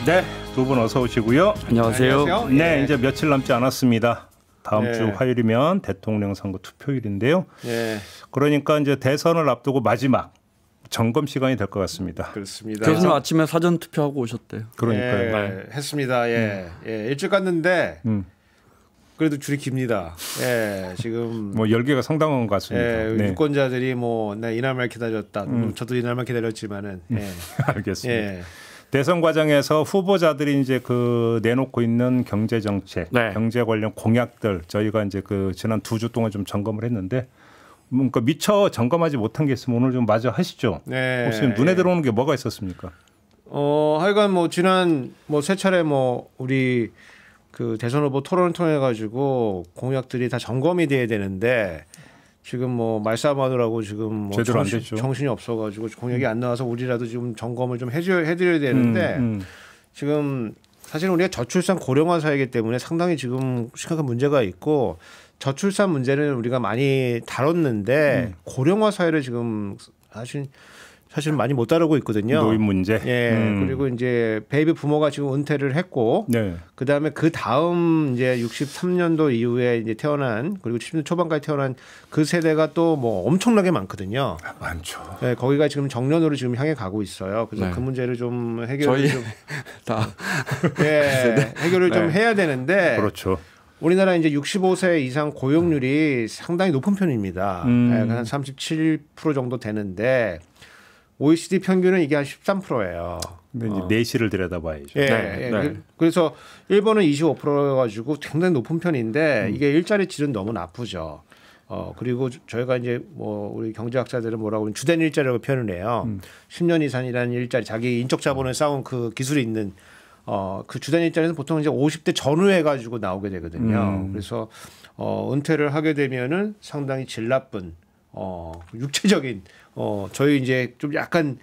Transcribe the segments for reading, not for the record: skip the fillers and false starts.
네, 두 분 어서 오시고요. 안녕하세요. 네, 이제 며칠 남지 않았습니다. 다음 주 화요일이면 대통령 선거 투표일인데요. 그러니까 이제 대선을 앞두고 마지막 점검 시간이 될 것 같습니다. 그렇습니다. 교수님 아침에 사전 투표하고 오셨대요. 그러니까요. 했습니다. 일찍 갔는데 그래도 줄이 깁니다. 지금 뭐 열기가 상당한 것 같습니다. 유권자들이 뭐 이날만 기다렸다. 저도 이날만 기다렸지만은. 알겠습니다. 대선 과정에서 후보자들이 이제 그 내놓고 있는 경제 정책, 경제 관련 공약들 저희가 이제 그 지난 2주 동안 좀 점검을 했는데 그러니까 미처 점검하지 못한 게 있으면 오늘 좀 마저 하시죠. 혹시 눈에 들어오는 게 뭐가 있었습니까? 하여간 뭐 지난 뭐 세 차례 뭐 우리 그 대선 후보 토론을 통해 가지고 공약들이 다 점검이 돼야 되는데 지금 뭐 말싸움하느라고 지금 뭐 제대로 안 됐죠. 정신이 없어가지고 공약이 안 나와서 우리라도 지금 점검을 좀 해드려야 되는데 지금 사실 우리가 저출산 고령화 사회이기 때문에 상당히 지금 심각한 문제가 있고 저출산 문제는 우리가 많이 다뤘는데 고령화 사회를 지금 사실 많이 못 다루고 있거든요. 노인 문제. 그리고 이제 베이비 부모가 지금 은퇴를 했고, 그 다음에 그 다음 이제 63년도 이후에 이제 태어난 그리고 70년 초반까지 태어난 그 세대가 또 뭐 엄청나게 많거든요. 많죠. 거기가 지금 정년으로 지금 향해 가고 있어요. 그래서 그 문제를 좀 해결을 좀 해결을 좀 해야 되는데. 그렇죠. 우리나라 이제 65세 이상 고용률이 상당히 높은 편입니다. 한 37% 정도 되는데. OECD 평균은 이게 한 13%예요. 근데 이제 내실을 들여다봐야죠. 그래서 일본은 25%여가지고 상당히 높은 편인데 이게 일자리 질은 너무 나쁘죠. 그리고 저희가 이제 뭐 우리 경제학자들은 뭐라고 하면 주된 일자리라고 표현을 해요. 10년 이상이라는 일자리, 자기 인적 자본을 쌓은 그 기술이 있는 그 주된 일자리는 보통 이제 50대 전후해 가지고 나오게 되거든요. 그래서 은퇴를 하게 되면은 상당히 질 나쁜 육체적인 저희 이제 좀 약간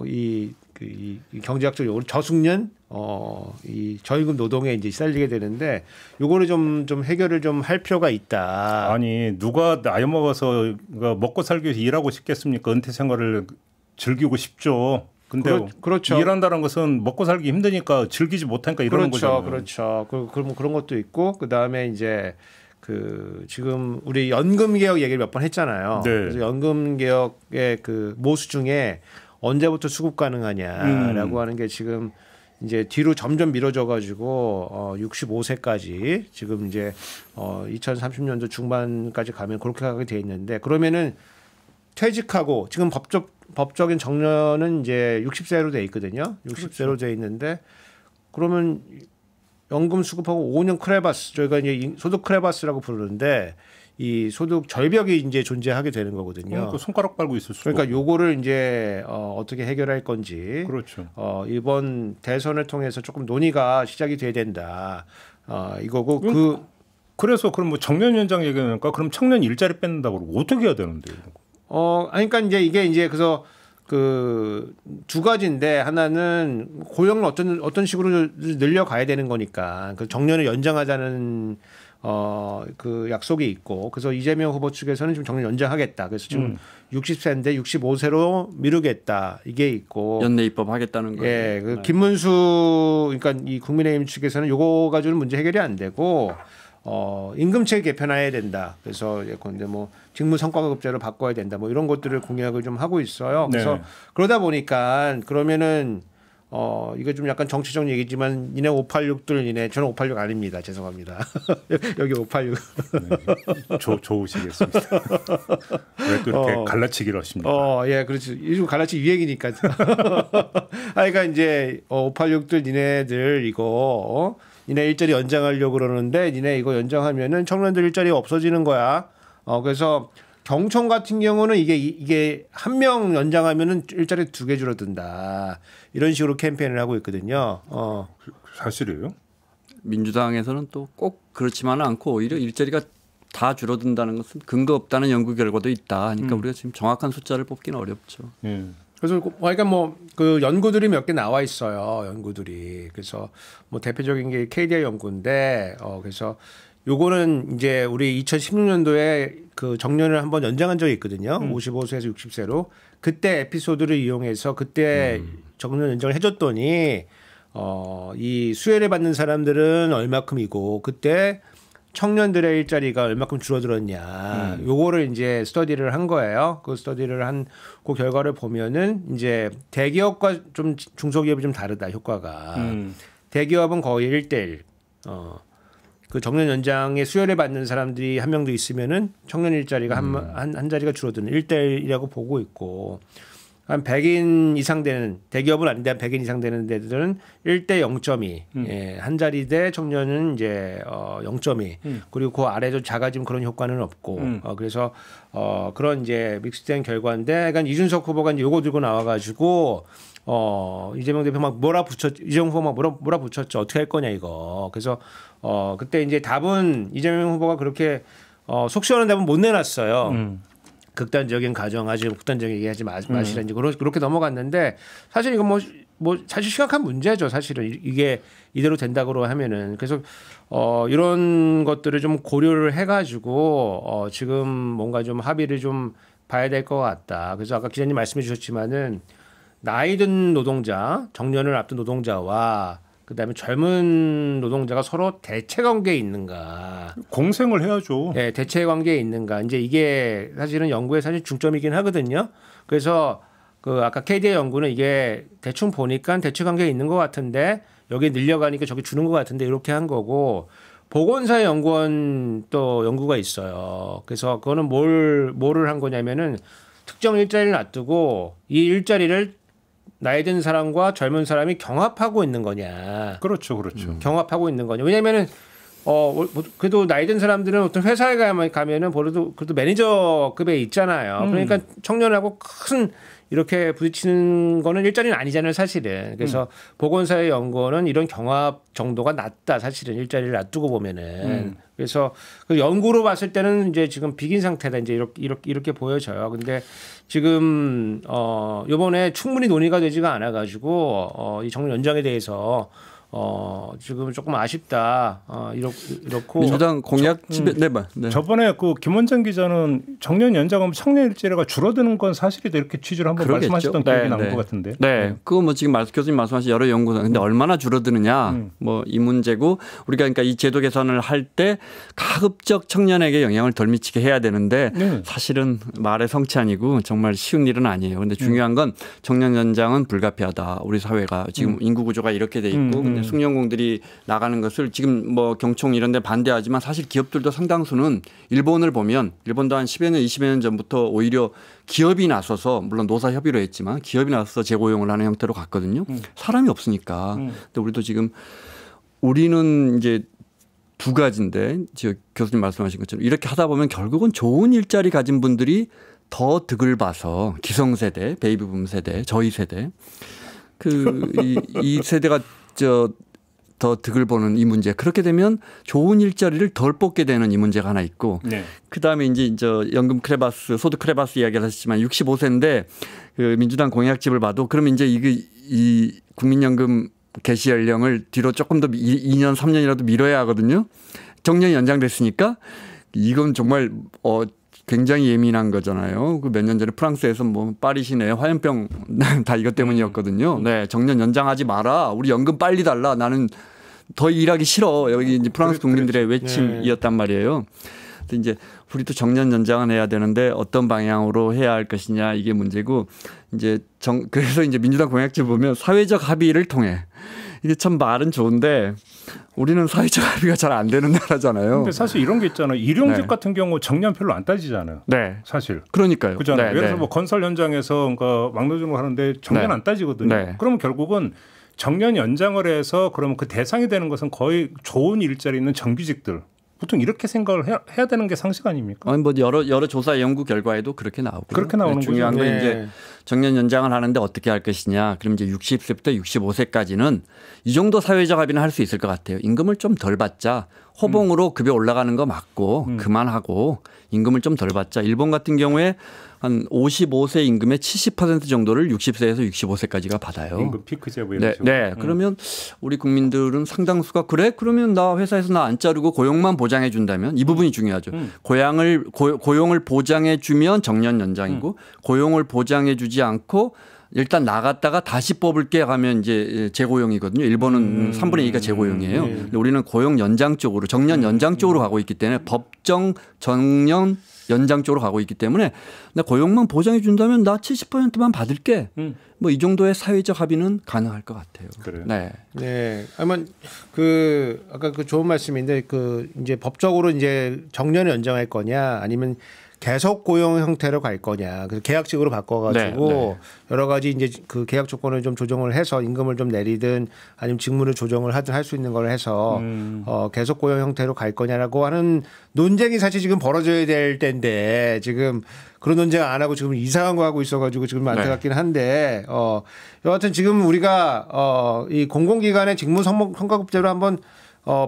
이 경제학적 용어로 저숙련 이 저임금 노동에 이제 시달리게 되는데 요거를 좀 해결을 좀 할 필요가 있다. 아니 누가 나이 먹어서 먹고 살기 위해서 일하고 싶겠습니까? 은퇴 생활을 즐기고 싶죠. 근데 그렇죠. 일한다는 것은 먹고 살기 힘드니까 즐기지 못하니까 이러는 거잖아요. 그렇죠. 그런 것도 있고 그 다음에 이제 지금 우리 연금 개혁 얘기를 몇 번 했잖아요. 그래서 연금 개혁의 그 모수 중에 언제부터 수급 가능하냐라고 하는 게 지금 이제 뒤로 점점 미뤄져 가지고 65세까지 지금 이제 2030년도 중반까지 가면 그렇게 가게 돼 있는데 그러면은 퇴직하고 지금 법적인 정년은 이제 60세로 돼 있거든요. 60세로 돼 있는데 그러면 연금 수급하고 5년 크레바스 저희가 이제 소득 크레바스라고 부르는데 이 소득 절벽이 이제 존재하게 되는 거거든요. 그 손가락 빨고 있을 수. 그러니까 요거를 이제 어떻게 해결할 건지. 그렇죠. 이번 대선을 통해서 조금 논의가 시작이 돼야 된다. 이거고 그래서 그럼 뭐 정년 연장 얘기하니까 그럼 청년 일자리 뺏는다고 그러고 어떻게 해야 되는데요? 그러니까 이제 이게 이제 그래서 그 두 가지인데 하나는 고용을 어떤 식으로 늘려가야 되는 거니까 그 정년을 연장하자는 그 약속이 있고 그래서 이재명 후보 측에서는 지금 정년 연장하겠다. 그래서 지금 60세인데 65세로 미루겠다. 이게 있고 연내 입법하겠다는 거예요. 그 김문수 그러니까 이 국민의힘 측에서는 요거 가지고는 문제 해결이 안 되고 임금체 개편해야 된다. 그래서 예컨대 뭐 직무 성과급제로 바꿔야 된다. 뭐 이런 것들을 공약을 좀 하고 있어요. 그래서 그러다 보니까 그러면은 이거 좀 약간 정치적 얘기지만 니네 586들 니네 저는 586 아닙니다. 죄송합니다. 여기 586. 좋으시겠습니다. 왜 또 이렇게 갈라치기를 하십니까? 그렇지. 요즘 갈라치기 유행이니까. 그러니까 이제 586들 니네들 이거 니네 일자리 연장하려고 그러는데 니네 이거 연장하면은 청년들 일자리 없어지는 거야. 그래서 경총 같은 경우는 이게 한 명 연장하면은 일자리 2개 줄어든다. 이런 식으로 캠페인을 하고 있거든요. 사실이에요? 민주당에서는 또 꼭 그렇지만은 않고 오히려 일자리가 다 줄어든다는 것은 근거 없다는 연구 결과도 있다. 그러니까 우리가 지금 정확한 숫자를 뽑기는 어렵죠. 그래서 그러니까 뭐 그 연구들이 몇 개 나와 있어요. 연구들이. 그래서 뭐 대표적인 게 KDI 연구인데 그래서 요거는 이제 우리 2016년도에 그 정년을 한번 연장한 적이 있거든요. 55세에서 60세로. 그때 에피소드를 이용해서 그때 정년 연장을 해줬더니 이 수혜를 받는 사람들은 얼마큼이고 그때 청년들의 일자리가 얼마큼 줄어들었냐. 요거를 이제 스터디를 한 거예요. 그 스터디를 한 그 결과를 보면은 이제 대기업과 좀 중소기업이 좀 다르다 효과가. 대기업은 거의 1대1. 그 정년 연장에 수혜를 받는 사람들이 한 명도 있으면은 청년 일자리가 한 자리가 줄어드는 1대1이라고 보고 있고 한 100인 이상 되는 대기업은 아닌데 한 100인 이상 되는 데들은 1대 0.2 예, 한 자리 대 청년은 이제 0.2 그리고 그 아래도 작아지면 그런 효과는 없고 그래서 그런 이제 믹스된 결과인데 그러니까 이준석 후보가 이제 요거 들고 나와가지고 이재명 대표 막 이재명 후보 막 몰아붙였죠. 어떻게 할 거냐 이거. 그래서 그때 이제 답은 이재명 후보가 그렇게 속 시원한 답은 못 내놨어요. 극단적인 가정 아주 극단적인 얘기하지 마시라 이제 그렇게 넘어갔는데 사실 이건 뭐 사실 심각한 문제죠. 사실은 이게 이대로 된다고 하면은 그래서 이런 것들을 좀 고려를 해가지고 지금 뭔가 좀 합의를 좀 봐야 될 것 같다. 그래서 아까 기자님 말씀해 주셨지만은 나이 든 노동자, 정년을 앞둔 노동자와 그다음에 젊은 노동자가 서로 대체 관계에 있는가? 공생을 해야죠. 네, 대체 관계에 있는가? 이제 이게 사실은 연구의 사실 중점이긴 하거든요. 그래서 그 아까 KD의 연구는 이게 대충 보니까 대체 관계에 있는 것 같은데 여기 늘려가니까 저기 주는 것 같은데 이렇게 한 거고 보건사연구원 또 연구가 있어요. 그래서 그거는 뭐를 한 거냐면은 특정 일자리를 놔두고 이 일자리를 나이 든 사람과 젊은 사람이 경합하고 있는 거냐. 그렇죠. 그렇죠. 경합하고 있는 거냐. 왜냐면은 그래도 나이 든 사람들은 어떤 회사에 가면은 그래도 매니저급에 있잖아요. 그러니까 청년하고 큰 이렇게 부딪히는 거는 일자리는 아니잖아요, 사실은. 그래서 보건사회 연구원은 이런 경합 정도가 낮다, 사실은 일자리를 놔두고 보면은. 그래서 그 연구로 봤을 때는 이제 지금 비긴 상태다, 이제 이렇게 보여져요. 근데 지금 이번에 충분히 논의가 되지가 않아가지고 이 정년 연장에 대해서 지금 조금 아쉽다. 이렇고 민주당 공약집에 네. 저번에 그 김원장 기자는 정년 연장하면 청년 일자리가 줄어드는 건 사실이다 이렇게 취지를 한번 그러겠죠. 말씀하셨던 기억이 나는 것 같은데. 네, 그거 뭐 지금 교수님 말씀하신 여러 연구선 근데 얼마나 줄어드느냐 뭐 이 문제고 우리가 그러니까 이 제도 개선을 할 때 가급적 청년에게 영향을 덜 미치게 해야 되는데 사실은 말의 성취 아니고 정말 쉬운 일은 아니에요. 그런데 중요한 건 정년 연장은 불가피하다. 우리 사회가 지금 인구 구조가 이렇게 돼 있고 근데 숙련공들이 나가는 것을 지금 뭐 경총 이런 데 반대하지만 사실 기업들도 상당수는 일본을 보면 일본도 한 10여 년 20여 년 전부터 오히려 기업이 나서서 물론 노사 협의로 했지만 기업이 나서서 재고용을 하는 형태로 갔거든요. 사람이 없으니까. 근데 우리도 지금 우리는 이제 두 가지인데 교수님 말씀하신 것처럼 이렇게 하다 보면 결국은 좋은 일자리 가진 분들이 더 득을 봐서 기성세대, 베이비붐 세대, 저희 세대 이 세대가 더 득을 보는 이 문제. 그렇게 되면 좋은 일자리를 덜 뽑게 되는 이 문제가 하나 있고 그다음에 이제 연금 크레바스, 소득 크레바스 이야기를 하셨지만 65세인데 그 민주당 공약집을 봐도 그러면 이제 이 국민연금 개시 연령을 뒤로 조금 더 2년, 3년이라도 미뤄야 하거든요. 정년이 연장됐으니까 이건 정말 굉장히 예민한 거잖아요. 그 몇 년 전에 프랑스에서 뭐 파리 시내 화염병 다 이것 때문이었거든요. 네, 정년 연장하지 마라. 우리 연금 빨리 달라. 나는 더 일하기 싫어. 여기 이제 프랑스 국민들의 외침이었단 말이에요. 그래서 이제 우리도 정년 연장은 해야 되는데 어떤 방향으로 해야 할 것이냐 이게 문제고 이제 그래서 이제 민주당 공약집 보면 사회적 합의를 통해 이게 참 말은 좋은데 우리는 사회적 합의가 잘 안 되는 나라잖아요. 근데 사실 이런 게 있잖아요. 일용직 같은 경우 정년 별로 안 따지잖아요. 네. 사실. 그러니까요. 그렇잖아요. 예를 들어서 뭐 건설 현장에서 그러니까 막노동을 하는데 정년 안 따지거든요. 그러면 결국은 정년 연장을 해서 그러면 그 대상이 되는 것은 거의 좋은 일자리 있는 정규직들. 보통 이렇게 생각을 해야 되는 게 상식 아닙니까? 아니 뭐 여러 조사 연구 결과에도 그렇게 나오고 그렇게 나오는 중요한 거죠. 건 이제 정년 연장을 하는데 어떻게 할 것이냐. 그럼 이제 60세부터 65세까지는 이 정도 사회적 합의는 할 수 있을 것 같아요. 임금을 좀 덜 받자. 호봉으로 급여 올라가는 거 맞고 그만하고 임금을 좀 덜 받자. 일본 같은 경우에 한 55세 임금의 70% 정도를 60세에서 65세까지가 받아요. 임금 피크 제보. 네. 그러면 우리 국민들은 상당수가 그래? 그러면 나 회사에서 나 안 자르고 고용만 보장해 준다면 이 부분이 중요하죠. 고용을 보장해 주면 정년 연장이고 고용을 보장해 주지 않고 일단 나갔다가 다시 뽑을게 하면 이제 재고용이거든요. 일본은 3분의 2가 재고용이에요. 근데 우리는 고용 연장 쪽으로 정년 연장 쪽으로 가고 있기 때문에 법정 정년 연장 쪽으로 가고 있기 때문에 나 고용만 보장해 준다면 나 70%만 받을게. 뭐 이 정도의 사회적 합의는 가능할 것 같아요. 그래요. 네. 네. 아마 아까 그 좋은 말씀인데 이제 법적으로 이제 정년을 연장할 거냐 아니면 계속 고용 형태로 갈 거냐. 그래서 계약직으로 바꿔가지고 네. 여러 가지 이제 그 계약 조건을 좀 조정을 해서 임금을 좀 내리든 아니면 직무를 조정을 하든 할 수 있는 걸 해서 계속 고용 형태로 갈 거냐라고 하는 논쟁이 사실 지금 벌어져야 될 때인데 지금 그런 논쟁 안 하고 지금 이상한 거 하고 있어가지고 지금 안타깝긴 한데 여하튼 지금 우리가 이 공공기관의 직무 성과급제로 한번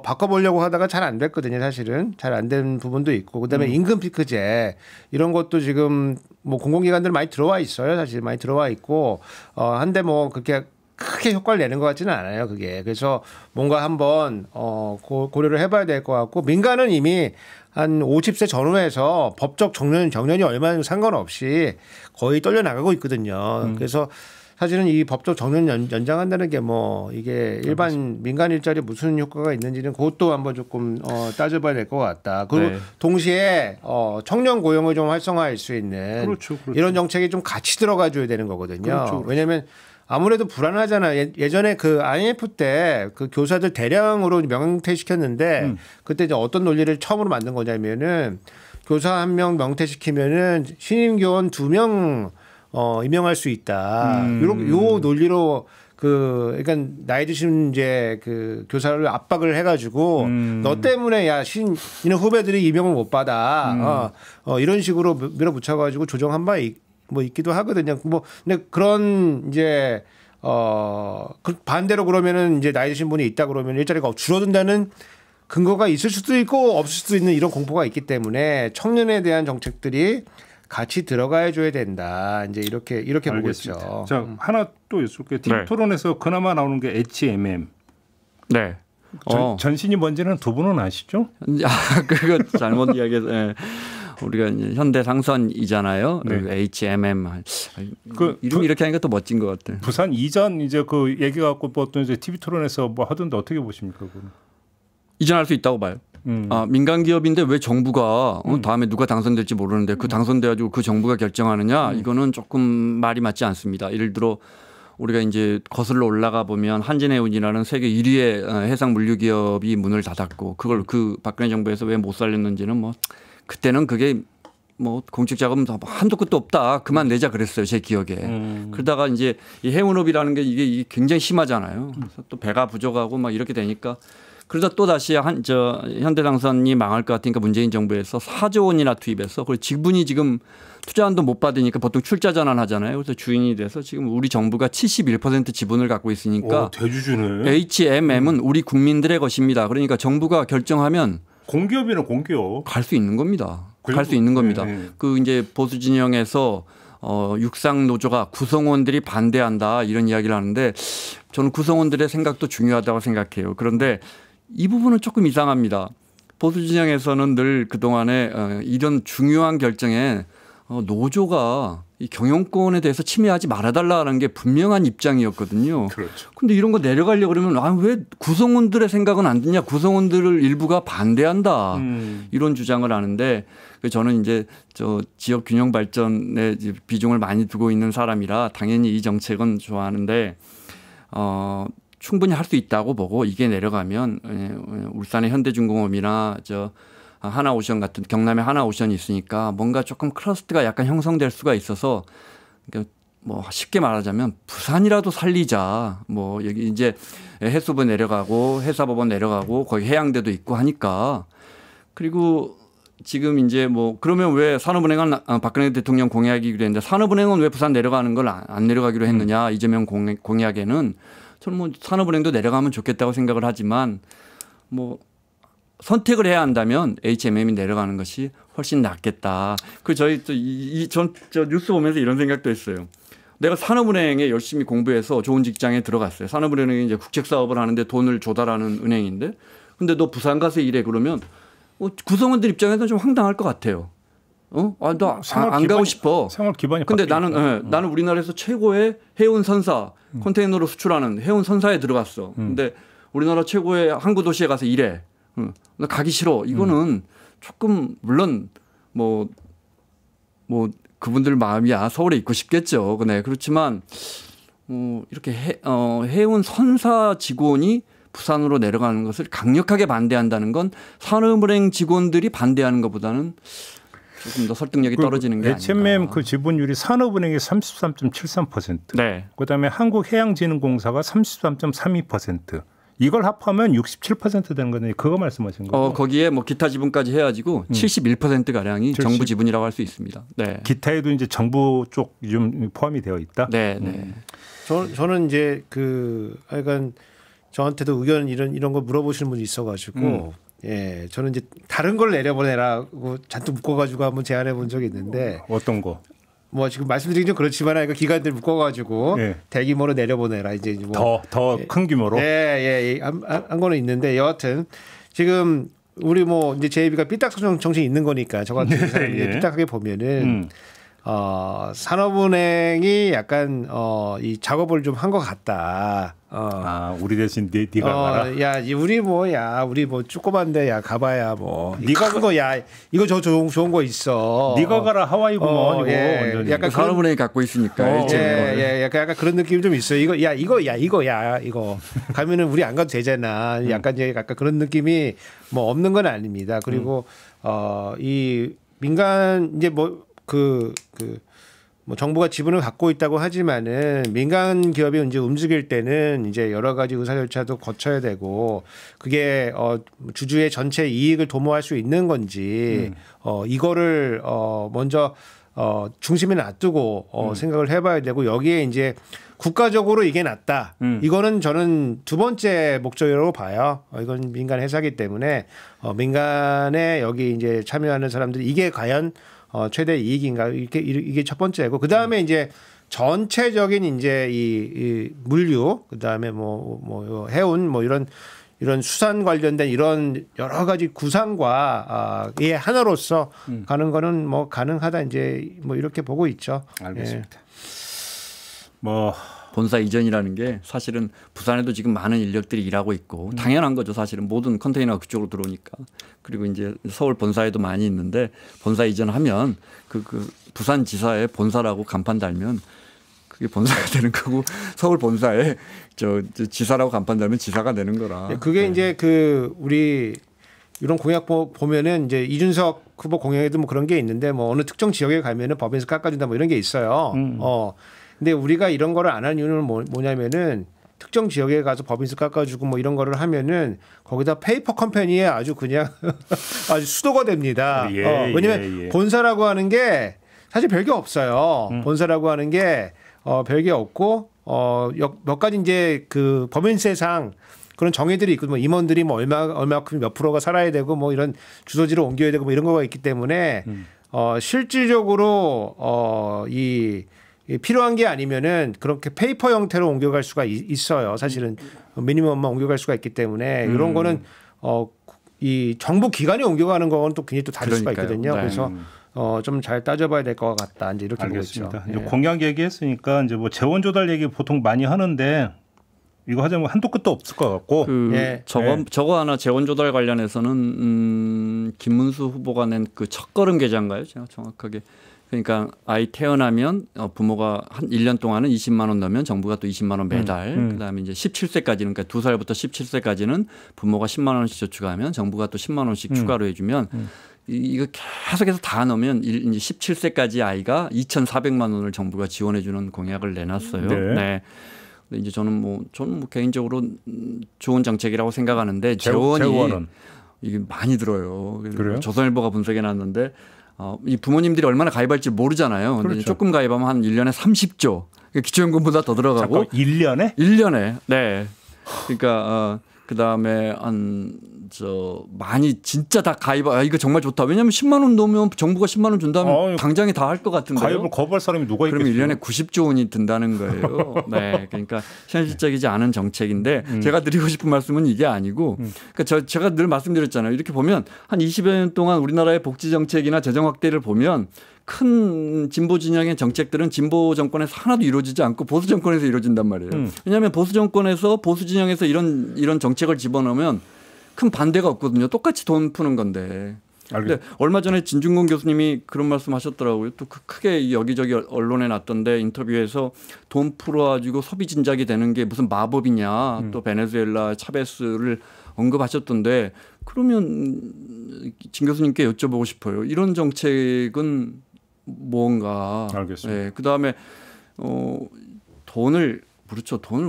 바꿔보려고 하다가 잘 안 됐거든요. 사실은 잘 안 된 부분도 있고 그다음에 임금 피크제 이런 것도 지금 뭐 공공기관들 많이 들어와 있어요. 사실 많이 들어와 있고 한데 뭐 그렇게 크게 효과를 내는 것 같지는 않아요. 그게 그래서 뭔가 한번 고려를 해봐야 될 것 같고 민간은 이미 한 50세 전후에서 법적 정년이 얼마나 상관없이 거의 떨려 나가고 있거든요. 그래서 사실은 이 법적 정년 연장한다는 게 뭐 이게 일반 민간 일자리에 무슨 효과가 있는지는 그것도 한번 조금 따져봐야 될 것 같다. 그리고 네. 동시에 청년 고용을 좀 활성화할 수 있는 그렇죠. 이런 정책이 좀 같이 들어가줘야 되는 거거든요. 그렇죠. 왜냐하면 아무래도 불안하잖아요. 예전에 그 IMF 때 그 교사들 대량으로 명퇴시켰는데 그때 이제 어떤 논리를 처음으로 만든 거냐면은 교사 1명 명퇴시키면은 신임 교원 2명 임명할 수 있다. 요 논리로 그러니까 나이 드신 이제 그 교사를 압박을 해가지고 너 때문에 이런 후배들이 임명을 못 받아. 이런 식으로 밀어붙여가지고 조정한 바 뭐 있기도 하거든요. 뭐 근데 그런 이제 반대로 그러면은 이제 나이 드신 분이 있다 그러면 일자리가 줄어든다는 근거가 있을 수도 있고 없을 수도 있는 이런 공포가 있기 때문에 청년에 대한 정책들이 같이 들어가야 줘야 된다. 이제 이렇게 보고 있죠. 자, 하나 또 여쭐게요. 팀 토론에서 그나마 나오는 게 HMM. 네. 전신이 뭔지는 두 분은 아시죠? 그거 잘못 이야기해서. 네. 우리가 이제 현대상선이잖아요. 네. HMM. 이름 이렇게 하니까 또 멋진 것 같아요. 부산 이전 이제 그 얘기 갖고 보통 이제 TV 토론에서 뭐 하던데 어떻게 보십니까? 그건? 이전할 수 있다고 봐요. 민간 기업인데 왜 정부가 다음에 누가 당선될지 모르는데 그 당선돼가지고 그 정부가 결정하느냐 이거는 조금 말이 맞지 않습니다. 예를 들어 우리가 이제 거슬러 올라가 보면 한진해운이라는 세계 1위의 해상 물류 기업이 문을 닫았고 그걸 그 박근혜 정부에서 왜 못 살렸는지는 뭐 그때는 그게 뭐 공적 자금 한도 끝도 없다. 그만 내자 그랬어요. 제 기억에. 그러다가 이제 이 해운업이라는 게 이게 굉장히 심하잖아요. 그래서 또 배가 부족하고 막 이렇게 되니까 그러다 또 다시 현대당선이 망할 것 같으니까 문재인 정부에서 4조 원이나 투입해서 그리고 지분이 지금 투자한도 못 받으니까 보통 출자 전환하잖아요. 그래서 주인이 돼서 지금 우리 정부가 71% 지분을 갖고 있으니까 대주주네. HMM은 우리 국민들의 것입니다. 그러니까 정부가 결정하면 공기업이나 공기업 갈 수 있는 겁니다. 갈 수 있는 겁니다. 그 이제 보수 진영에서 육상 노조가 구성원들이 반대한다 이런 이야기를 하는데 저는 구성원들의 생각도 중요하다고 생각해요. 그런데 이 부분은 조금 이상합니다. 보수 진영에서는 늘 그동안에 이런 중요한 결정에 노조가 이 경영권에 대해서 침해하지 말아달라는 게 분명한 입장이었거든요. 그렇죠. 근데 이런 거 내려가려고 그러면 왜 구성원들의 생각은 안 듣냐. 구성원들을 일부가 반대한다. 이런 주장을 하는데 저는 이제 지역 균형 발전에 비중을 많이 두고 있는 사람이라 당연히 이 정책은 좋아하는데 충분히 할 수 있다고 보고 이게 내려가면 울산의 현대중공업이나 하나오션 같은 경남에 하나오션이 있으니까 뭔가 조금 클러스터가 약간 형성될 수가 있어서 그러니까 뭐 쉽게 말하자면 부산이라도 살리자. 뭐 여기 이제 해수부 내려가고 해사법원 내려가고 거기 해양대도 있고 하니까 그리고 지금 이제 뭐 그러면 왜 산업은행은 박근혜 대통령 공약이기로 했는데 산업은행은 왜 부산 내려가는 걸 안 내려가기로 했느냐 이재명 공약에는 저는 뭐 산업은행도 내려가면 좋겠다고 생각을 하지만 뭐 선택을 해야 한다면 HMM이 내려가는 것이 훨씬 낫겠다. 저희 저 뉴스 보면서 이런 생각도 했어요. 내가 산업은행에 열심히 공부해서 좋은 직장에 들어갔어요. 산업은행이 이제 국책 사업을 하는데 돈을 조달하는 은행인데, 근데 너 부산 가서 일해 그러면 구성원들 입장에서는 좀 황당할 것 같아요. 나 안 가고 싶어. 생활 기반이 근데 나는 우리나라에서 최고의 해운 선사 컨테이너로 수출하는 해운 선사에 들어갔어. 근데 우리나라 최고의 항구 도시에 가서 일해. 나 가기 싫어. 이거는 조금 물론 뭐 그분들 마음이야 서울에 있고 싶겠죠. 네. 그렇지만 이렇게 해운 선사 직원이 부산으로 내려가는 것을 강력하게 반대한다는 건 산업은행 직원들이 반대하는 것보다는 조금 더 설득력이 떨어지는 게 아닌가. HMM 그 지분율이 산업은행이 33.73%. 네. 그다음에 한국해양진흥공사가 33.32%. 이걸 합하면 67% 되는 거네요. 그거 말씀하신 거죠? 거기에 뭐 기타 지분까지 해가지고 71% 가량이 정부 지분이라고 할 수 있습니다. 네. 기타에도 이제 정부 쪽 좀 포함이 되어 있다. 네, 네. 저는 이제 약간 저한테도 의견 이런 거 물어보시는 분이 있어가지고 예, 저는 이제 다른 걸 내려보내라고 잔뜩 묶어가지고 한번 제안해 본 적이 있는데 어떤 거? 뭐 지금 말씀드리긴 좀 그렇지만 이거 기관들 묶어가지고 대규모로 내려보내라 이제 뭐 더 큰 규모로. 한 거는 있는데 여하튼 지금 우리 뭐 이제 JB가 삐딱선 정신이 있는 거니까 저 같은 사람이 삐딱하게 보면은 산업은행이 약간 이 작업을 좀 한 것 같다. 우리 대신 네가 가라. 야, 우리 뭐 조그만데 야 가봐야 뭐 네가 그거 야 이거 저 좋은 거 있어. 네가 가라 하와이구먼. 이거 약간 산업은행이 갖고 있으니까. 약간 그런 느낌이 좀 있어요. 이거 가면은 우리 안 가도 되잖아. 약간 그런 느낌이 뭐 없는 건 아닙니다. 그리고 이 민간 이제 뭐 정부가 지분을 갖고 있다고 하지만은 민간 기업이 이제 움직일 때는 이제 여러 가지 의사 절차도 거쳐야 되고 그게 주주의 전체 이익을 도모할 수 있는 건지 이거를 먼저 중심에 놔두고 생각을 해봐야 되고 여기에 이제 국가적으로 이게 낫다. 이거는 저는 두 번째 목적이라고 봐요. 이건 민간 회사이기 때문에 민간에 여기 이제 참여하는 사람들이 이게 과연 최대 이익인가 이게 첫 번째고 그 다음에 이제 전체적인 이제 이 물류 그 다음에 뭐 해운 뭐 이런 수산 관련된 이런 여러 가지 구상과 의 하나로서 가는 거는 뭐 가능하다 이제 뭐 이렇게 보고 있죠. 알겠습니다. 본사 이전이라는 게 사실은 부산에도 지금 많은 인력들이 일하고 있고 당연한 거죠. 사실은 모든 컨테이너가 그쪽으로 들어오니까. 그리고 이제 서울 본사에도 많이 있는데 본사 이전하면 그 부산지사에 본사라고 간판 달면 그게 본사가 되는 거고 서울 본사에 저 지사라고 간판 달면 지사가 되는 거라. 그게 이제 우리 이런 공약 보면은 이제 이준석 후보 공약에도 뭐 그런 게 있는데 뭐 어느 특정 지역에 가면은 법인에서 깎아준다 뭐 이런 게 있어요. 근데 우리가 이런 거를 안 하는 이유는 뭐냐면은 특정 지역에 가서 법인세 깎아주고 뭐 이런 거를 하면은 거기다 페이퍼 컴퍼니에 아주 그냥 아주 수도가 됩니다. 왜냐면 본사라고 하는 게 사실 별게 없어요. 본사라고 하는 게 별게 없고 몇 가지 이제 그 법인세상 그런 정의들이 있고 뭐 임원들이 뭐 얼마큼 몇 프로가 살아야 되고 뭐 이런 주소지를 옮겨야 되고 뭐 이런 거가 있기 때문에 실질적으로 이 필요한 게 아니면은 그렇게 페이퍼 형태로 옮겨갈 수가 있어요. 사실은 미니멈만 옮겨갈 수가 있기 때문에 이런 거는 이 정부 기관에 옮겨가는 건 또 굉장히 또 다를 수가 있거든요. 네. 그래서 좀 잘 따져봐야 될 것 같다. 이제 이렇게 알겠습니다. 보고 있죠. 이제 공약 얘기했으니까 이제 뭐 재원 조달 얘기 보통 많이 하는데 이거 하자면 한도 끝도 없을 것 같고. 저거 하나 재원 조달 관련해서는 김문수 후보가 낸 그 첫걸음 계좌인가요? 제가 정확하게. 그러니까 아이 태어나면 부모가 한 1년 동안은 20만 원 넣으면 정부가 또 20만 원 매달. 그다음에 이제 17세까지는 그러니까 2살부터 17세까지는 부모가 10만 원씩 저축하면 정부가 또 10만 원씩 추가로 해주면 이거 계속해서 다 넣으면 이제 17세까지 아이가 2,400만 원을 정부가 지원해 주는 공약을 내놨어요. 네. 근데 이제 저는 뭐 개인적으로 좋은 정책이라고 생각하는데 재원은 이게 많이 들어요. 그래요? 조선일보가 분석해 놨는데 이 부모님들이 얼마나 가입할지 모르잖아요. 그렇죠. 조금 가입하면 한 1년에 30조. 기초연금보다 더 들어가고. 잠깐, 1년에? 1년에. 네. 그러니까 그다음에 한 많이 진짜 다 이거 정말 좋다. 왜냐하면 10만 원 넣으면 정부가 10만 원 준다면 당장에 다 할 것 같은데요. 가입을 거부할 사람이 누가 있겠어요? 그러면 1년에 90조 원이 든다는 거예요. 네, 그러니까 현실적이지 않은 정책인데 제가 드리고 싶은 말씀은 이게 아니고 그러니까 제가 늘 말씀드렸잖아요. 이렇게 보면 한 20여 년 동안 우리나라의 복지 정책이나 재정 확대를 보면 큰 진보 진영의 정책들은 진보 정권에서 하나도 이루어지지 않고 보수 정권에서 이루어진단 말이에요. 왜냐하면 보수 정권에서 보수 진영에서 이런 정책을 집어넣으면 큰 반대가 없거든요. 똑같이 돈 푸는 건데. 근데 얼마 전에 진중권 교수님이 그런 말씀하셨더라고요. 또 크게 여기저기 언론에 났던데 인터뷰에서 돈 풀어가지고 소비 진작이 되는 게 무슨 마법이냐. 또 베네수엘라 차베스를 언급하셨던데 그러면 진 교수님께 여쭤보고 싶어요. 이런 정책은 뭔가. 알겠습니다. 네, 그다음에 돈을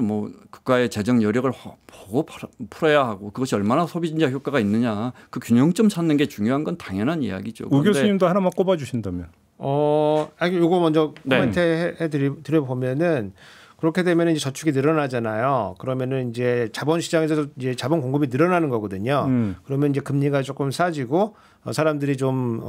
뭐 국가의 재정 여력을 보고 풀어야 하고 그것이 얼마나 소비 진작 효과가 있느냐 그 균형점 찾는 게 중요한 건 당연한 이야기죠. 우 교수님도 하나만 꼽아 주신다면. 요거 먼저 코멘트 해드려 보면은 그렇게 되면 이제 저축이 늘어나잖아요. 그러면은 이제 자본 시장에서 이제 자본 공급이 늘어나는 거거든요. 그러면 이제 금리가 조금 싸지고 사람들이 좀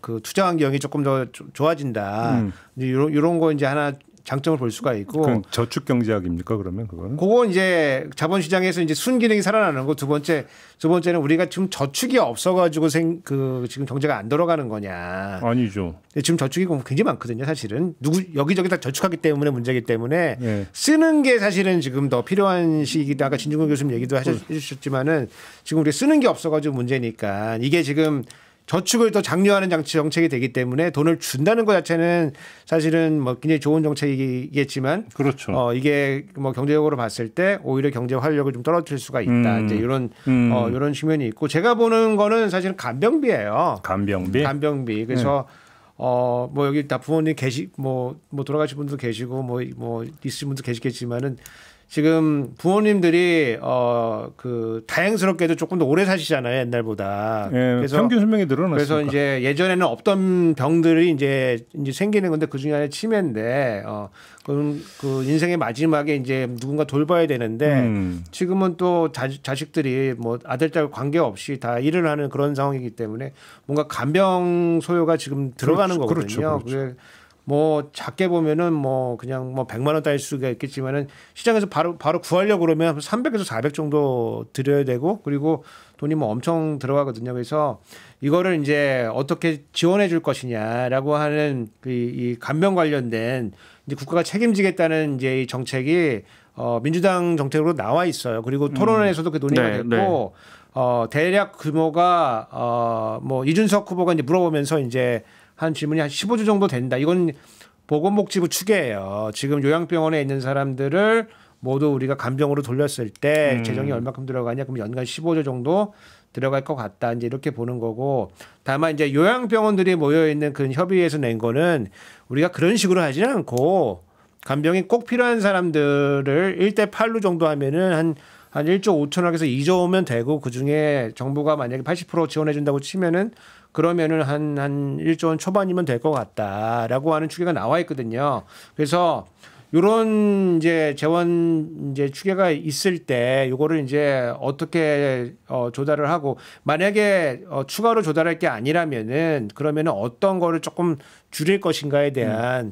그 투자 환경이 조금 더 좋아진다. 이제 이런 거 이제 하나 장점을 볼 수가 있고. 그럼 저축 경제학입니까 그러면 그거는? 그거 이제 자본 시장에서 이제 순기능이 살아나는 거. 두 번째는 우리가 지금 저축이 없어가지고 지금 경제가 안 돌아가는 거냐? 아니죠. 지금 저축이 굉장히 많거든요. 사실은 여기저기 다 저축하기 때문에 문제이기 때문에 네. 쓰는 게 사실은 지금 더 필요한 시기다. 아까 진중권 교수님 얘기도 해주셨지만은 지금 우리가 쓰는 게 없어가지고 문제니까 이게 지금. 저축을 더 장려하는 정책이 되기 때문에 돈을 준다는 것 자체는 사실은 뭐 굉장히 좋은 정책이겠지만, 그렇죠. 이게 뭐 경제적으로 봤을 때 오히려 경제 활력을 좀 떨어뜨릴 수가 있다. 이제 이런 측면이 있고 제가 보는 거는 사실은 간병비예요. 간병비. 그래서 뭐 여기 다 부모님 뭐 돌아가신 분도 계시고 뭐 있으신 분도 계시겠지만은. 지금 부모님들이 다행스럽게도 조금 더 오래 사시잖아요 옛날보다. 예, 그래서 평균 수명이 늘어났으니까. 그래서 이제 예전에는 없던 병들이 이제 생기는 건데 그 중에 하나 치매인데 그 인생의 마지막에 이제 누군가 돌봐야 되는데 지금은 또 자식들이 뭐 아들딸 관계 없이 다 일을 하는 그런 상황이기 때문에 뭔가 간병 소요가 지금 들어가는 거거든요. 그렇죠. 뭐 작게 보면은 뭐 그냥 뭐 100만 원 따질 수가 있겠지만은 시장에서 바로 구하려고 그러면 300에서 400 정도 드려야 되고 그리고 돈이 뭐 엄청 들어가거든요. 그래서 이거를 이제 어떻게 지원해 줄 것이냐라고 하는 이 간병 관련된 이제 국가가 책임지겠다는 이제 이 정책이 민주당 정책으로 나와 있어요. 그리고 토론회에서도 그 논의가 됐고 대략 규모가 뭐 이준석 후보가 이제 물어보면서 이제 한 질문이 한 15조 정도 된다. 이건 보건복지부 추계예요. 지금 요양병원에 있는 사람들을 모두 우리가 간병으로 돌렸을 때 재정이 얼마큼 들어가냐? 그럼 연간 15조 정도 들어갈 것 같다. 이제 이렇게 보는 거고. 다만 이제 요양병원들이 모여 있는 그 협의회에서 낸 거는 우리가 그런 식으로 하지는 않고 간병이 꼭 필요한 사람들을 1대8로 정도 하면은 한 1조 5천억에서 2조면 되고 그 중에 정부가 만약에 80% 지원해 준다고 치면은 그러면은 한 1조 원 초반이면 될 것 같다라고 하는 추계가 나와 있거든요. 그래서 요런 이제 재원 이제 추계가 있을 때 요거를 이제 어떻게 조달을 하고 만약에 추가로 조달할 게 아니라면은 그러면은 어떤 거를 조금 줄일 것인가에 대한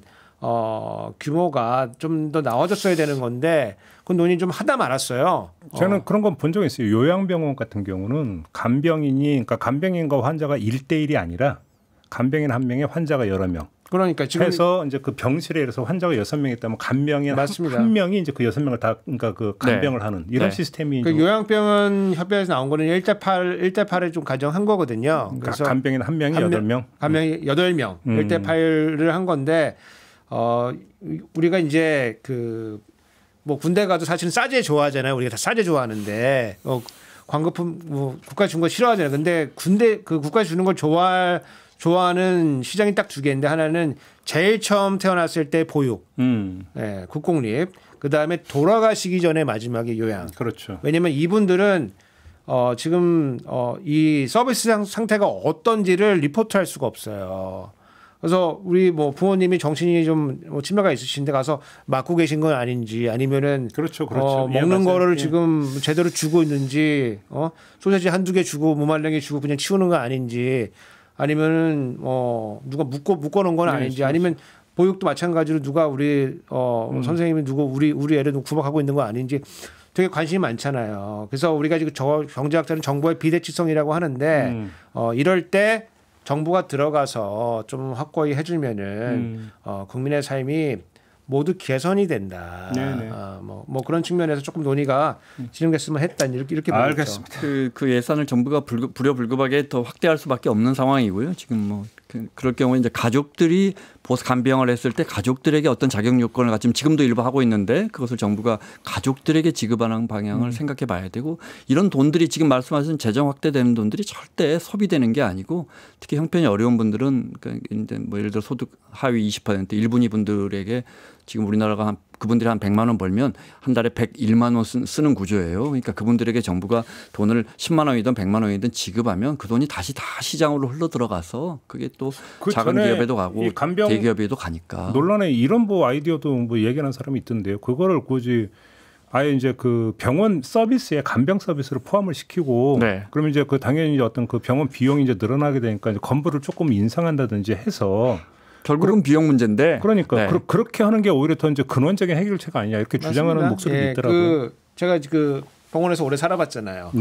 규모가 좀 더 나와줬어야 되는 건데 그 논의 좀 하다 말았어요. 저는 그런 건 본 적이 있어요. 요양병원 같은 경우는 그러니까 간병인과 환자가 1대1이 아니라 간병인 한 명에 환자가 여러 명. 그러니까 지금 해서 이제 그 병실에 이래서 환자가 6명이 있다면 간병인 한 명이 이제 그 6명을 다 그러니까 그 간병을 하는 이런 시스템이 그 요양병원 협회에서 나온 거는 1대8을 좀 가정한 거거든요. 그래서 간병인 한 명이 8명. 간병이 8명 1대8을 한 건데 우리가 이제 뭐 군대 가도 사실은 싸제 좋아하잖아요. 우리가 다 싸제 좋아하는데 광고품 뭐 국가 주는 거 싫어하잖아요. 근데 국가 주는 걸 좋아하는 시장이 딱 두 개인데 하나는 제일 처음 태어났을 때 보육, 국공립. 그 다음에 돌아가시기 전에 마지막에 요양. 그렇죠. 왜냐하면 이분들은 지금 이 서비스 상태가 어떤지를 리포트할 수가 없어요. 그래서 우리 뭐 부모님이 정신이 좀 치매가 있으신데 가서 맞고 계신 건 아닌지 아니면은 그렇죠. 먹는 거를 지금 제대로 주고 있는지 소세지 한두 개 주고 무말랭이 주고 그냥 치우는 거 아닌지 아니면은 누가 묶어 놓은 건 아닌지 아니면 보육도 마찬가지로 누가 우리 선생님이 누구 우리 애를 구박하고 있는 거 아닌지 되게 관심이 많잖아요. 그래서 우리가 지금 경제학자는 정보의 비대칭성이라고 하는데 이럴 때 정부가 들어가서 좀 확고히 해주면은 국민의 삶이 모두 개선이 된다. 뭐 그런 측면에서 조금 논의가 진행됐으면 했다 이렇게 알겠습니다. 그 예산을 정부가 불효불급하게 더 확대할 수밖에 없는 상황이고요. 지금 뭐 그럴 경우에 이제 가족들이 간병을 했을 때 가족들에게 어떤 자격 요건을 갖추면 지금도 일부 하고 있는데 그것을 정부가 가족들에게 지급하는 방향을 생각해 봐야 되고 이런 돈들이 지금 말씀하신 재정 확대되는 돈들이 절대 소비되는 게 아니고 특히 형편이 어려운 분들은 이제 뭐 예를 들어 소득 하위 20% 1분위 분들에게 지금 우리나라가 그분들이 한 100만 원 벌면 한 달에 101만 원 쓰는 구조예요. 그러니까 그분들에게 정부가 돈을 10만 원이든 100만 원이든 지급하면 그 돈이 다시 다 시장으로 흘러 들어가서 그게 또 작은 기업에도 가고 대기업에도 가니까. 논란에 이런 뭐 아이디어도 뭐 얘기하는 사람이 있던데요. 그거를 굳이 아예 이제 그 병원 서비스에 간병 서비스를 포함을 시키고 그러면 이제 그 당연히 어떤 그 병원 비용이 이제 늘어나게 되니까 이제 건물을 조금 인상한다든지 해서 결국은 비용 문제인데. 그러니까 그렇게 하는 게 오히려 더 이제 근원적인 해결책 아니냐 이렇게 맞습니다. 주장하는 목소리도 있더라고요. 제가 병원에서 오래 살아봤잖아요.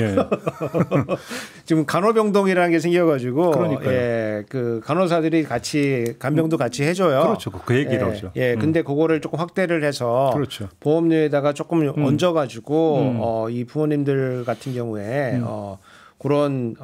지금 간호병동이라는 게 생겨가지고 그 간호사들이 같이 간병도 같이 해줘요. 그렇죠. 그 얘기를 하죠. 근데 그거를 조금 확대를 해서 보험료에다가 조금 얹어가지고 이 부모님들 같은 경우에 그런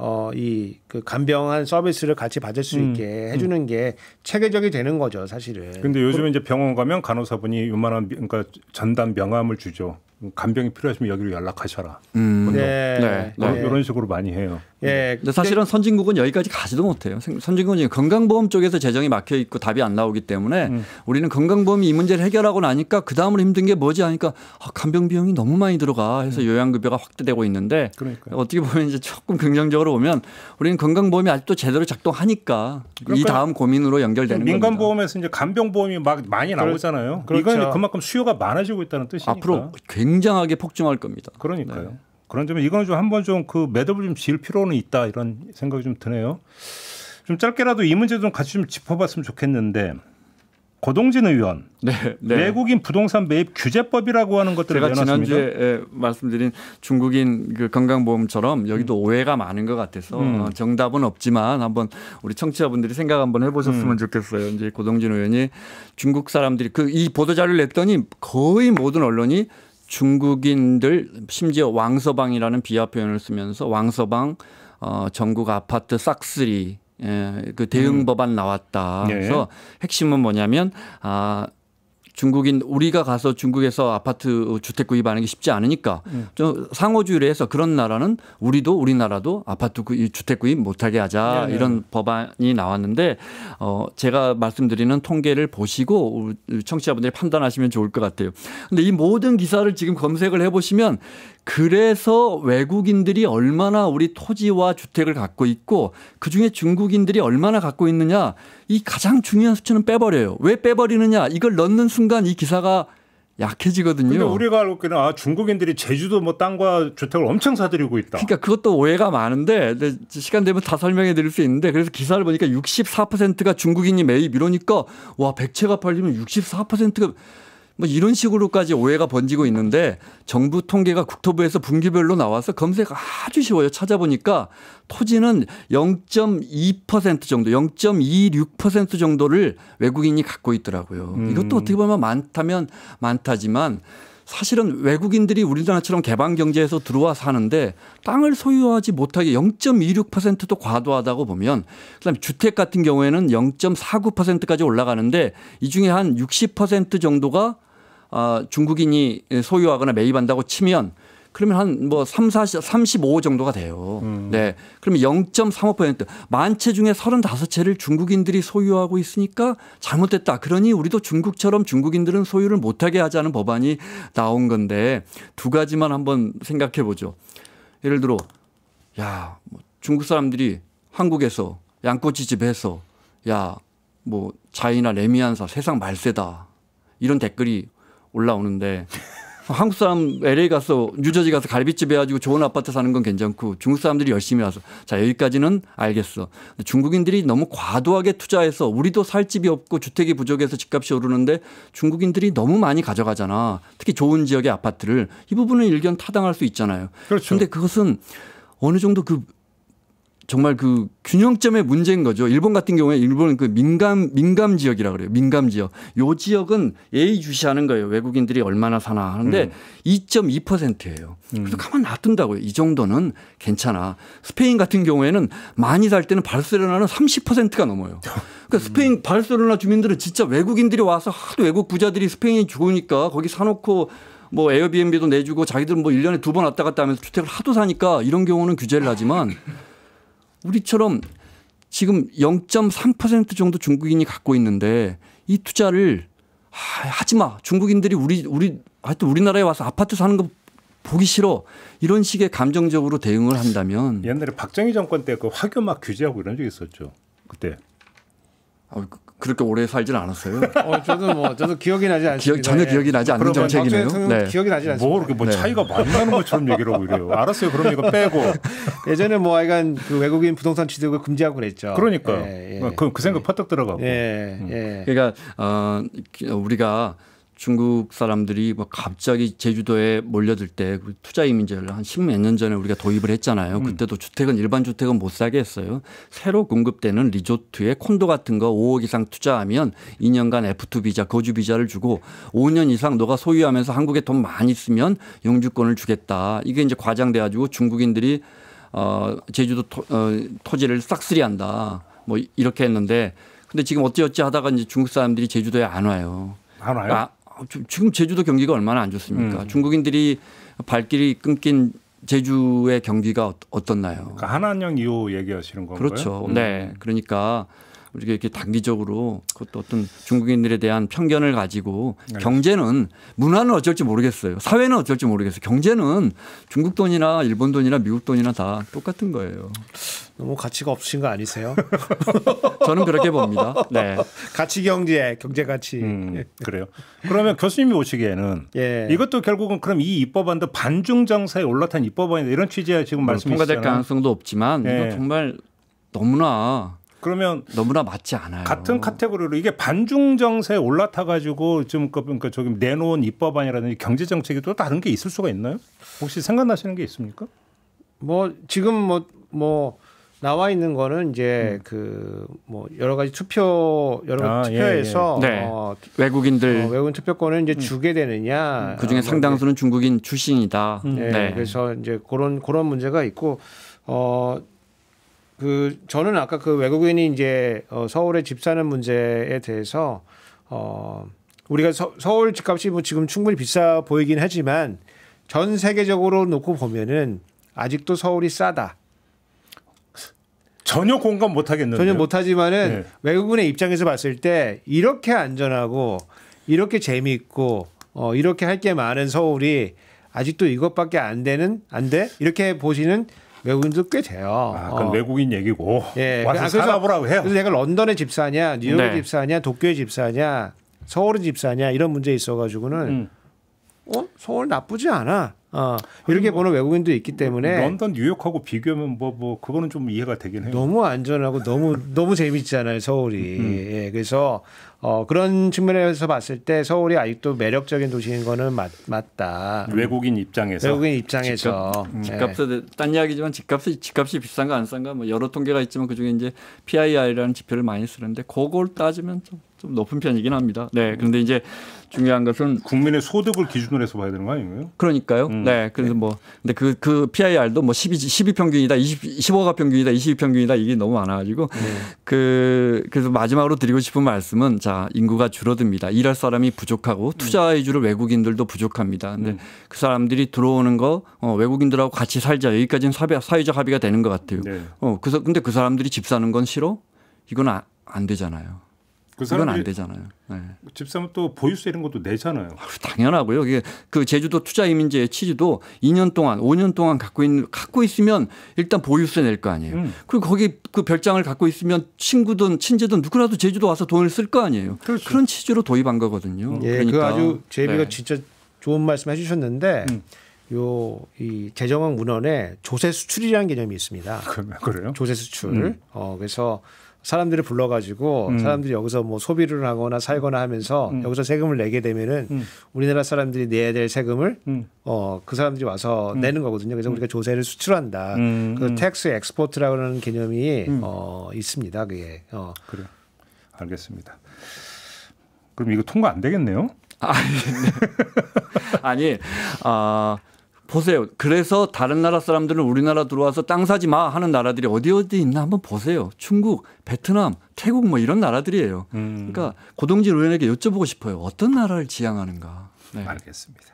그 간병한 서비스를 같이 받을 수 있게 해주는 게 체계적이 되는 거죠, 사실은. 근데 요즘에 이제 병원 가면 간호사분이 요만한 그러니까 전담 명함을 주죠. 간병이 필요하시면 여기로 연락하셔라. 이런 식으로 많이 해요. 근데 사실은 선진국은 여기까지 가지도 못해요. 선진국은 건강보험 쪽에서 재정이 막혀 있고 답이 안 나오기 때문에 우리는 건강보험이 이 문제를 해결하고 나니까 그 다음으로 힘든 게 뭐지 하니까 간병 비용이 너무 많이 들어가 해서 요양급여가 확대되고 있는데 어떻게 보면 이제 조금 긍정적으로 보면 우리는 건강보험이 아직도 제대로 작동하니까 이 다음 고민으로 연결되는 겁니다. 민간보험에서 이제 간병보험이 막 많이 나오잖아요. 이건 그만큼 수요가 많아지고 있다는 뜻이니까. 앞으로 굉장하게 폭증할 겁니다. 그러니까요. 그런 점에 이거는 좀 한번 좀 그 매듭을 좀 지을 필요는 있다 이런 생각이 좀 드네요. 좀 짧게라도 이 문제 좀 같이 좀 짚어봤으면 좋겠는데 고동진 의원 외국인 부동산 매입 규제법이라고 하는 것들을 제가 내놨습니다. 지난주에 말씀드린 중국인 그 건강보험처럼 여기도 오해가 많은 것 같아서 정답은 없지만 한번 우리 청취자분들이 생각 한번 해보셨으면 좋겠어요. 이제 고동진 의원이 중국 사람들이 이 보도자료를 냈더니 거의 모든 언론이 중국인들 심지어 왕서방이라는 비하 표현을 쓰면서 왕서방 전국 아파트 싹쓸이 그 대응 법안 나왔다. 그래서 핵심은 뭐냐면 중국인 우리가 가서 중국에서 아파트 주택 구입하는 게 쉽지 않으니까 좀 상호주의를 해서 그런 나라는 우리나라도 아파트 주택 구입 못하게 하자 이런 법안이 나왔는데 제가 말씀드리는 통계를 보시고 청취자분들이 판단하시면 좋을 것 같아요. 그런데 이 모든 기사를 지금 검색을 해보시면 그래서 외국인들이 얼마나 우리 토지와 주택을 갖고 있고 그중에 중국인들이 얼마나 갖고 있느냐 이 가장 중요한 수치는 빼버려요. 왜 빼버리느냐 이걸 넣는 순간 이 기사가 약해지거든요. 근데 우리가 알고 있기는 중국인들이 제주도 뭐 땅과 주택을 엄청 사들이고 있다. 그러니까 그것도 오해가 많은데 시간 되면 다 설명해 드릴 수 있는데 그래서 기사를 보니까 64%가 중국인이 매입 이러니까 와 100채가 팔리면 64%가 뭐 이런 식으로까지 오해가 번지고 있는데 정부 통계가 국토부에서 분기별로 나와서 검색 아주 쉬워요. 찾아보니까 토지는 0.2% 정도, 0.26% 정도를 외국인이 갖고 있더라고요. 이것도 어떻게 보면 많다면 많다지만 사실은 외국인들이 우리나라처럼 개방 경제에서 들어와 사는데 땅을 소유하지 못하게 0.26%도 과도하다고 보면 그다음에 주택 같은 경우에는 0.49%까지 올라가는데 이 중에 한 60% 정도가 중국인이 소유하거나 매입한다고 치면 그러면 한 뭐 35 정도가 돼요. 네. 그러면 0.35% 만 채 중에 35채를 중국인들이 소유하고 있으니까 잘못됐다. 그러니 우리도 중국처럼 중국인들은 소유를 못하게 하자는 법안이 나온 건데 두 가지만 한번 생각해 보죠. 예를 들어 뭐 중국 사람들이 한국에서 양꼬치집 해서 뭐 자이나 레미안사 세상 말세다 이런 댓글이 올라오는데 한국 사람 LA 가서 뉴저지 가서 갈비집 해가지고 좋은 아파트 사는 건 괜찮고 중국 사람들이 열심히 와서 자 여기까지는 알겠어. 중국인들이 너무 과도하게 투자해서 우리도 살 집이 없고 주택이 부족해서 집값이 오르는데 중국인들이 너무 많이 가져가잖아. 특히 좋은 지역의 아파트를. 이 부분은 일견 타당할 수 있잖아요. 그렇죠. 그런데 그것은 어느 정도 정말 균형점의 문제인 거죠. 일본 같은 경우에 일본은 민감 지역이라 그래요. 민감 지역. 요 지역은 예의주시하는 거예요. 외국인들이 얼마나 사나 하는데 2.2%예요. 그래서 가만 놔둔다고요. 이 정도는 괜찮아. 스페인 같은 경우에는 많이 살 때는 바르셀로나는 30%가 넘어요. 그러니까 스페인 바르셀로나 주민들은 진짜 외국인들이 와서 하도 외국 부자들이 스페인이 좋으니까 거기 사놓고 뭐 에어비앤비도 내주고 자기들은 뭐 1년에 2번 왔다 갔다 하면서 주택을 하도 사니까 이런 경우는 규제를 하지만 우리처럼 지금 0.3% 정도 중국인이 갖고 있는데 이 투자를 하지 마. 중국인들이 하여튼 우리나라에 와서 아파트 사는 거 보기 싫어. 이런 식의 감정적으로 대응을 한다면 옛날에 박정희 정권 때 그 화교막 규제하고 이런 적이 있었죠. 그때. 그렇게 오래 살지는 않았어요. 저도 기억이 나지 않습니다. 전혀 기억이 나지 않는 정책이네요. 네. 기억이 나지 않습니다. 뭐 그렇게 차이가 많이 나는 것처럼 얘기를 하고 이래요. 알았어요. 그럼 이거 빼고. 예전에 약간 외국인 부동산 취득을 금지하고 그랬죠. 그러니까 그 생각 퍼뜩 들어가고. 그러니까 우리가 중국 사람들이 갑자기 제주도에 몰려들 때 투자 이민제를 한 10몇 년 전에 우리가 도입을 했잖아요. 그때도 일반 주택은 못 사게 했어요. 새로 공급되는 리조트에 콘도 같은 거 5억 이상 투자하면 2년간 F2 비자, 거주 비자를 주고 5년 이상 너가 소유하면서 한국에 돈 많이 쓰면 영주권을 주겠다. 이게 이제 과장돼 가지고 중국인들이 제주도 토지를 싹쓸이한다. 뭐 이렇게 했는데 근데 지금 어찌어찌 하다가 이제 중국 사람들이 제주도에 안 와요. 안 와요? 지금 제주도 경기가 얼마나 안 좋습니까? 중국인들이 발길이 끊긴 제주의 경기가 어떻나요? 그러니까 한한령 이후 얘기하시는 건가요? 그렇죠. 네. 그러니까 우리가 이렇게 단기적으로 그것도 어떤 중국인들에 대한 편견을 가지고 경제는 문화는 어쩔지 모르겠어요. 사회는 어쩔지 모르겠어요. 경제는 중국 돈이나 일본 돈이나 미국 돈이나 다 똑같은 거예요. 너무 가치가 없으신 거 아니세요? 저는 그렇게 봅니다. 네. 가치 경제 가치. 그래요. 그러면 교수님이 오시기에는 이것도 결국은 그럼 이 입법안도 반중 정세에 올라탄 입법안이다 이런 취지의 지금 말씀이시잖아요. 통과될 가능성도 없지만 이거 정말 너무나 맞지 않아요. 같은 카테고리로 이게 반중 정세에 올라타 가지고 좀 그러니까 저기 내놓은 입법안이라든지 경제 정책이 또 다른 게 있을 수가 있나요? 혹시 생각나시는 게 있습니까? 지금 나와 있는 거는 이제 여러 가지 투표에서 외국인 투표권을 이제 주게 되느냐. 그중에 상당수는 중국인 출신이다. 그래서 이제 그런 문제가 있고 저는 아까 외국인이 이제 서울에 집 사는 문제에 대해서 우리가 서울 집값이 지금 충분히 비싸 보이긴 하지만 전 세계적으로 놓고 보면은 아직도 서울이 싸다. 전혀 공감 못 하겠는데요. 전혀 못 하지만은 외국인의 입장에서 봤을 때 이렇게 안전하고 이렇게 재미있고 이렇게 할 게 많은 서울이 아직도 이것밖에 안 돼? 이렇게 보시는 외국인도 꽤 돼요. 그건 외국인 얘기고 와서 살아보라고 해요. 그래서 내가 런던에 집 사냐, 뉴욕에 집 사냐, 도쿄에 집 사냐, 서울에 집 사냐 이런 문제 있어가지고는 서울 나쁘지 않아. 이렇게 보는 외국인도 있기 때문에 런던, 뉴욕하고 비교하면 그거는 좀 이해가 되긴 해요. 너무 안전하고 너무 재밌잖아요, 서울이. 그래서 그런 측면에서 봤을 때 서울이 아직도 매력적인 도시인 거는 맞다. 외국인 입장에서. 집값에 딴 이야기지만 집값이 비싼가 안 싼가 여러 통계가 있지만 그중에 이제 PIR이라는 지표를 많이 쓰는데 그걸 따지면 좀 높은 편이긴 합니다. 네. 그런데 이제 중요한 것은 국민의 소득을 기준으로 해서 봐야 되는 거 아닌가요? 그러니까요. 네. 그래서 근데 그 PIR도 12 평균이다, 15가 평균이다, 22 평균이다 이게 너무 많아가지고 그래서 마지막으로 드리고 싶은 말씀은 인구가 줄어듭니다. 일할 사람이 부족하고 투자 위주로 외국인들도 부족합니다. 근데 그 사람들이 들어오는 거 외국인들하고 같이 살자 여기까지는 사회적 합의가 되는 것 같아요. 그래서 근데 그 사람들이 집 사는 건 싫어? 이건 안 되잖아요. 이건 안 되잖아요. 네. 집 사면 또 보유세 이런 것도 내잖아요. 당연하고요. 이게 그 제주도 투자이민제의 취지도 2년 동안, 5년 동안 갖고 있으면 일단 보유세 낼 거 아니에요. 그리고 거기 그 별장을 갖고 있으면 친구든 친제든 누구라도 제주도 와서 돈을 쓸 거 아니에요. 그렇죠. 그런 취지로 도입한 거거든요. 예, 그러니까. 그 아주 제비가 진짜 좋은 말씀 해주셨는데. 이 재정학 문헌에 조세 수출이라는 개념이 있습니다. 그래요? 조세 수출. 그래서 사람들을 불러가지고 사람들이 여기서 뭐 소비를 하거나 살거나 하면서 여기서 세금을 내게 되면은 우리나라 사람들이 내야 될 세금을 그 사람들이 와서 내는 거거든요. 그래서 우리가 조세를 수출한다. 그 텍스 엑스포트라고 하는 개념이 있습니다. 그게. 그래요. 알겠습니다. 그럼 이거 통과 안 되겠네요? 아니, 보세요. 그래서 다른 나라 사람들은 우리나라 들어와서 땅 사지 마 하는 나라들이 어디 있나 한번 보세요. 중국, 베트남, 태국 뭐 이런 나라들이에요. 그러니까 고동진 의원에게 여쭤보고 싶어요. 어떤 나라를 지향하는가. 네. 알겠습니다.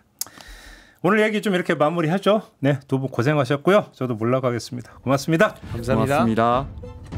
오늘 얘기 좀 이렇게 마무리하죠. 네, 두 분 고생하셨고요. 저도 물러가겠습니다. 고맙습니다. 감사합니다. 고맙습니다.